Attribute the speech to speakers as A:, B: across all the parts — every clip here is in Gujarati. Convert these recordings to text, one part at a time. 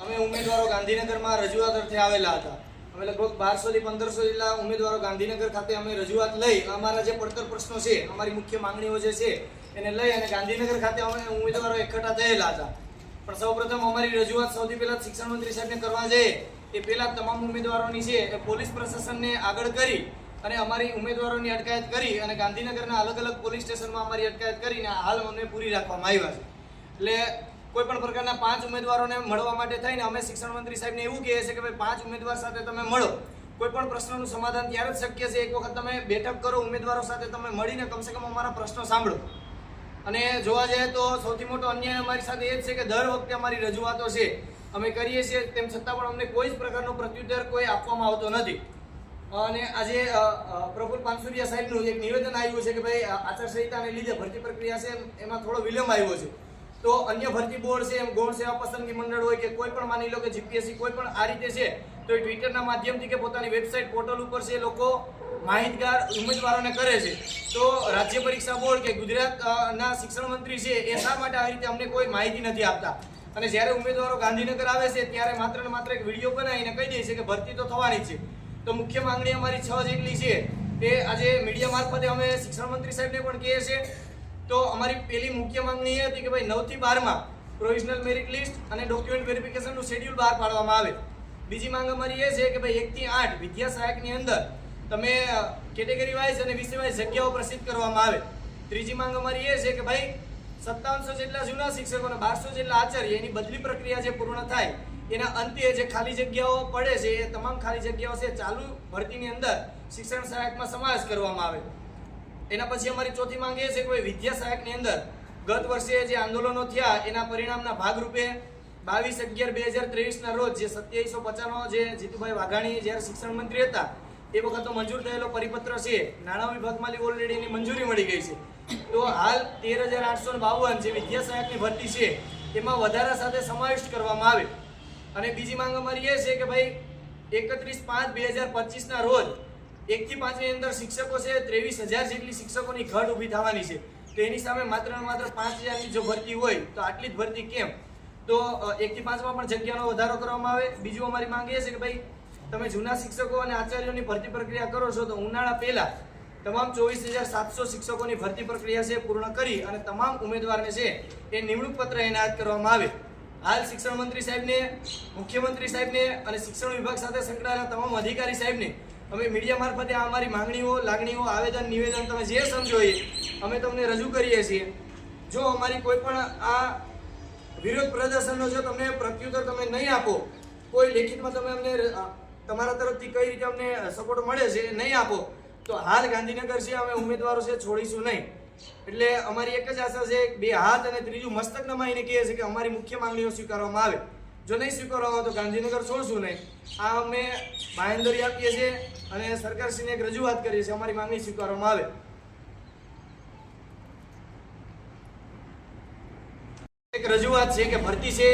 A: અમે ઉમેદવારો ગાંધીનગરમાં રજૂઆત અર્થે આવેલા હતા. અમે લગભગ 1200 થી 1500 જેટલા ઉમેદવારો ગાંધીનગર ખાતે અમે રજૂઆત લઈ અમારા જે પડતર પ્રશ્નો છે, અમારી મુખ્ય માંગણીઓ જે છે એને લઈ અને ગાંધીનગર ખાતે અમે ઉમેદવારો એકઠા થયેલા હતા. પણ સૌપ્રથમ અમારી રજૂઆત સૌથી પહેલા શિક્ષણ મંત્રી સાહેબને કરવા જઈએ એ પહેલા તમામ ઉમેદવારોની છે એ પોલીસ પ્રશાસનને આગળ કરી અને અમારી ઉમેદવારોની અટકાયત કરી અને ગાંધીનગરના અલગ અલગ પોલીસ સ્ટેશનમાં અમારી અટકાયત કરીને હાલ અમને પૂરી રાખવામાં આવ્યા છે. એટલે કોઈ પણ પ્રકારના 5 ઉમેદવારોને મળવા માટે થઈને અમે શિક્ષણ મંત્રી સાહેબને એવું કહીએ છીએ કે ભાઈ 5 ઉમેદવાર સાથે તમે મળો. કોઈ પણ પ્રશ્નનું સમાધાન ત્યારે જ શક્ય છે એક વખત તમે બેઠક કરો, ઉમેદવારો સાથે તમે મળીને કમસે કમ અમારા પ્રશ્નો સાંભળો. અને જોવા જઈએ તો સૌથી મોટો અન્યાય અમારી સાથે એ જ છે કે દર વખતે અમારી રજૂઆતો છે અમે કરીએ છીએ તેમ છતાં પણ અમને કોઈ જ પ્રકારનો પ્રત્યુત્તર કોઈ આપવામાં આવતો નથી. અને આજે પ્રફુલ પાનસુરિયા સાહેબનું એક નિવેદન આવ્યું છે કે ભાઈ આચારસંહિતાને લીધે ભરતી પ્રક્રિયા છે એમાં થોડો વિલંબ આવ્યો છે. તો અન્ય ભરતી બોર્ડ છે, એમ ગૌણ સેવા પસંદગી મંડળ હોય કે કોઈ પણ માની લો કે જીપીએસસી કોઈ પણ આ રીતે છે તો એ ટ્વિટરના માધ્યમથી કે પોતાની વેબસાઇટ પોર્ટલ ઉપર છે લોકો માહિતગાર ઉમેદવારોને કરે છે. તો રાજ્ય પરીક્ષા બોર્ડ કે ગુજરાતના શિક્ષણ મંત્રી છે એ શા માટે આવી રીતે અમને કોઈ માહિતી નથી આપતા? અને જ્યારે ઉમેદવારો ગાંધીનગર આવે છે ત્યારે માત્ર ને માત્ર એક વિડીયો બનાવીને કહી દે છે કે ભરતી તો થવાની છે. તો મુખ્ય માંગણી અમારી 6 જેટલી છે તે આજે મીડિયા મારફતે અમે શિક્ષણ મંત્રી સાહેબને પણ કહીએ છીએ. તો અમારી પહેલી મુખ્ય માંગણી એ હતી કે ભાઈ 9 થી 12 માં પ્રોવિઝનલ મેરિટ લિસ્ટ અને ડોક્યુમેન્ટ વેરિફિકેશનનું શેડ્યુલ બહાર પાડવામાં આવે. બીજી માંગ અમારી એ છે કે ભાઈ 1 થી 8 વિદ્યા સહાયકની અંદર તમે કેટેગરી વાઇઝ અને વિષય વાઇઝ જગ્યાઓ પ્રસિદ્ધ કરવામાં આવે. ત્રીજી માંગ અમારી એ છે કે ભાઈ 5700 જેટલા જૂના શિક્ષકો અને 1200 જેટલા આચાર્ય એની બદલી પ્રક્રિયા જે પૂર્ણ થાય એના અંતે જે ખાલી જગ્યાઓ પડે છે એ તમામ ખાલી જગ્યાઓ છે ચાલુ ભરતીની અંદર શિક્ષણ સહાયકમાં સમાવેશ કરવામાં આવે. એના પછી અમારી ચોથી માંગ એ છે કે વિદ્યા સહાયકની અંદર ગત વર્ષે જે આંદોલનો થયા એના પરિણામના ભાગરૂપે 22/11/2023 ના રોજ જે 2750 જે જીતુભાઈ વાઘાણી જ્યારે શિક્ષણ મંત્રી હતા એ વખતનો મંજૂર થયેલો પરિપત્ર છે નાણાં વિભાગમાં ઓલરેડી એની મંજૂરી મળી ગઈ છે. તો હાલ 13,852 જે વિદ્યા સહાયકની ભરતી છે એમાં વધારા સાથે સમાવિષ્ટ કરવામાં આવે. અને બીજી માંગ અમારી એ છે કે ભાઈ 31/5/2025 ના રોજ 1 થી 5 ની અંદર શિક્ષકો છે 23,000 જેટલી શિક્ષકોની ઘટ ઊભી થવાની છે. તો એની સામે માત્ર 5,000 ની જો ભરતી હોય તો આટલી જ ભરતી કેમ? તો 1 થી 5 માં પણ જગ્યાનો વધારો કરવામાં આવે. બીજું અમારી માંગ એ છે કે ભાઈ તમે જૂના શિક્ષકો અને આચાર્યોની ભરતી પ્રક્રિયા કરો છો તો ઉનાળા પહેલા તમામ 24,700 શિક્ષકોની ભરતી પ્રક્રિયા છે પૂર્ણ કરી અને તમામ ઉમેદવારને છે એ નિમણૂક પત્ર એનાયત કરવામાં આવે. હાલ શિક્ષણ મંત્રી સાહેબને, મુખ્યમંત્રી સાહેબને અને શિક્ષણ વિભાગ સાથે સંકળાયેલા તમામ અધિકારી સાહેબને અમે મીડિયા મારફતે આ અમારી માંગણીઓ, લાગણીઓ, આવેદન, નિવેદન તમે જે સમજો એ અમે તમને રજૂ કરીએ છીએ. જો અમારી કોઈ પણ આ વિરોધ પ્રદર્શનનો જો તમને પ્રત્યુત્તર તમે નહીં આપો, કોઈ લેખિતમાં તમે અમને તમારા તરફથી કઈ રીતે અમને સપોર્ટ મળે છે નહીં આપો તો હાલ ગાંધીનગર છે અમે ઉમેદવારો છે છોડીશું નહીં. એટલે અમારી એક જ આશા છે, 2 હાથ અને ત્રીજું મસ્તક નમાઈને કહીએ છીએ કે અમારી મુખ્ય માંગણીઓ સ્વીકારવામાં આવે. જો નહીં સ્વીકારવામાં આવે તો ગાંધીનગર છોડશું નહીં. આ અમે બાંહેધરી આપીએ છીએ અને સરકારશ્રીને એક રજૂઆત કરીએ છીએ અમારી માંગણી સ્વીકારવામાં આવે. એક રજૂઆત છે કે ભરતી છે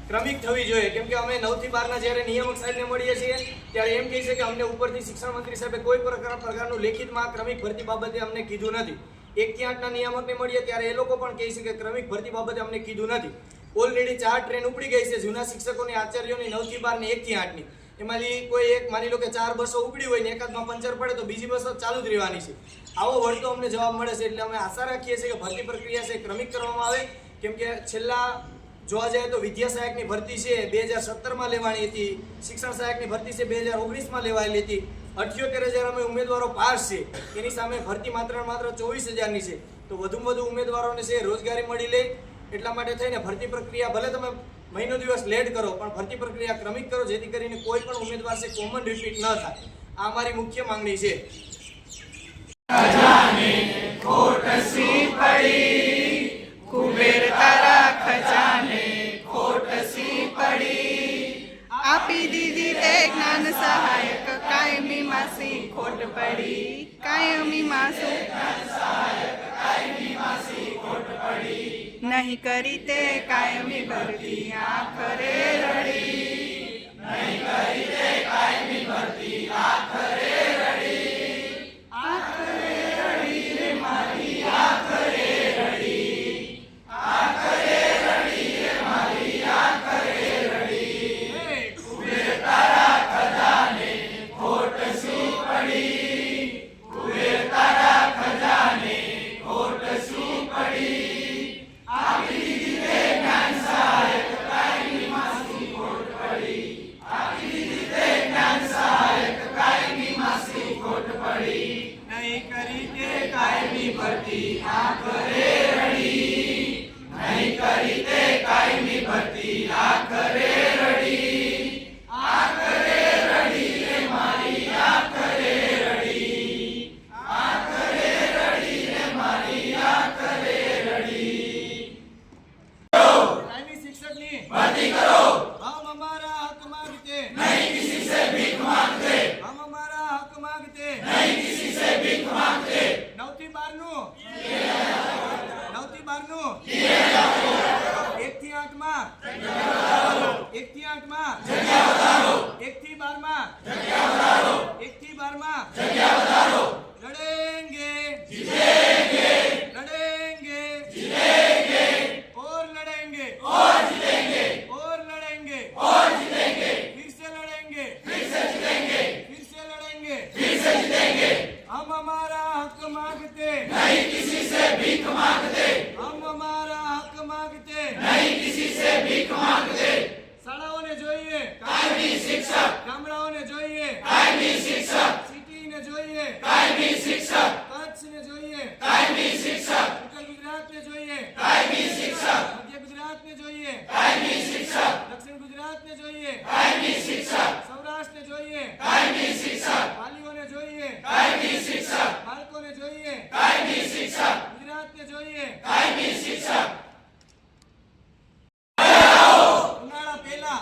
A: ક્રમિક થવી જોઈએ, કેમ કે અમે 9 થી 12 ના જ્યારે નિયામક સાહેબને મળીએ છીએ ત્યારે એમ કહે છે કે અમને ઉપરથી શિક્ષણ મંત્રી સાહેબે કોઈ પ્રકારનું લેખિતમાં ક્રમિક ભરતી બાબતે અમને કીધું નથી. 1 થી 8 ના નિયામકને મળીએ ત્યારે એ લોકો પણ કહે છે કે ક્રમિક ભરતી બાબતે અમને કીધું નથી. ઓલરેડી 4 ટ્રેન ઉપડી ગઈ છે જૂના શિક્ષકોની, આચાર્યોની 9 થી 12 ને 1 થી 8 ની. એમાંથી કોઈ એક માની લો કે 4 બસો ઉપડી હોય ને એકાદમાં પંચર પડે તો બીજી બસો ચાલુ જ રહેવાની છે. આવો વળતો અમને જવાબ મળે છે. એટલે અમે આશા રાખીએ છીએ કે ભરતી પ્રક્રિયા છે ક્રમિક કરવામાં આવે. કેમ કે છેલ્લા જોવા જાય તો વિદ્યા સહાયકની ભરતી છે 2017માં લેવાની હતી, શિક્ષણ સહાયકની ભરતી છે 2019માં લેવાયેલી હતી. 78,000 અમે ઉમેદવારો પાસ છે, એની સામે ભરતી માત્ર 24,000ની છે. તો વધુમાં વધુ ઉમેદવારોને છે રોજગારી મળી લે એટલા માટે થઈને ભરતી પ્રક્રિયા ભલે તમે મહિનો દિવસ લેટ કરો પણ ભરતી પ્રક્રિયા ક્રમિક કરો જેથી કરીને કોઈ પણ ઉમેદવાર છે કોમન રિપીટ ન થાય. આ અમારી મુખ્ય માંગણી છે.
B: આપી દીધી તે જ્ઞાન સહાયક કાયમી માસી ખોટ પડી, કાયમી માસી નહીં કરી તે કાયમી ભરતી આખરે રડી, નહીં કરી તે કાયમી ભરતી આખરે રડી, આખરે રડી રે મારી આખરે રડી, આખરે રડી રે મારી આખરે રડી.
A: કાયમી શિક્ષકની ભરતી કરો. હમ હમારા હક માંગતે નહીં કિસી સે ભીખ માંગતે. હમ હમારા હક માંગતે નહીં કિસી સે ભીખ માંગતે. 9 થી 12 નું 9 થી 12 નું 1 થી 8 માં 1 થી 8 માં જગ્યા વધારો. 1 થી 12 માં જગ્યા વધારો. 1 થી 12 માં જગ્યા વધારો. લડેંગે જીતેંગે. લડેંगे जीतेंगे और लड़ेंगे और जीतेंगे और लड़ेंगे और जीतेंगे. फिर से लड़ेंगे फिर से जीतेंगे फिर से लड़ेंगे फिर से जीतेंगे. हम हमारा हक मांगते नहीं किसी से भीख मांगते. हम हमारा हक मांगते नहीं किसी से भीख मांगते. શાળાઓને જોઈએ કાયમી શિક્ષક. ગામડાઓને જોઈએ કાયમી શિક્ષક. સિટીને જોઈએ કાયમી શિક્ષક. કચ્છને જોઈએ કાયમી શિક્ષક. ઉત્તર ગુજરાતને જોઈએ કાયમી શિક્ષક. મધ્ય ગુજરાતને જોઈએ કાયમી શિક્ષક. દક્ષિણ ગુજરાતને જોઈએ કાયમી શિક્ષક. સૌરાષ્ટ્રને જોઈએ કાયમી શિક્ષક. વાલીઓને જોઈએ કાયમી શિક્ષક. બાળકોને જોઈએ કાયમી શિક્ષક. ગુજરાતને જોઈએ કાયમી શિક્ષક. ઉનાળા પહેલા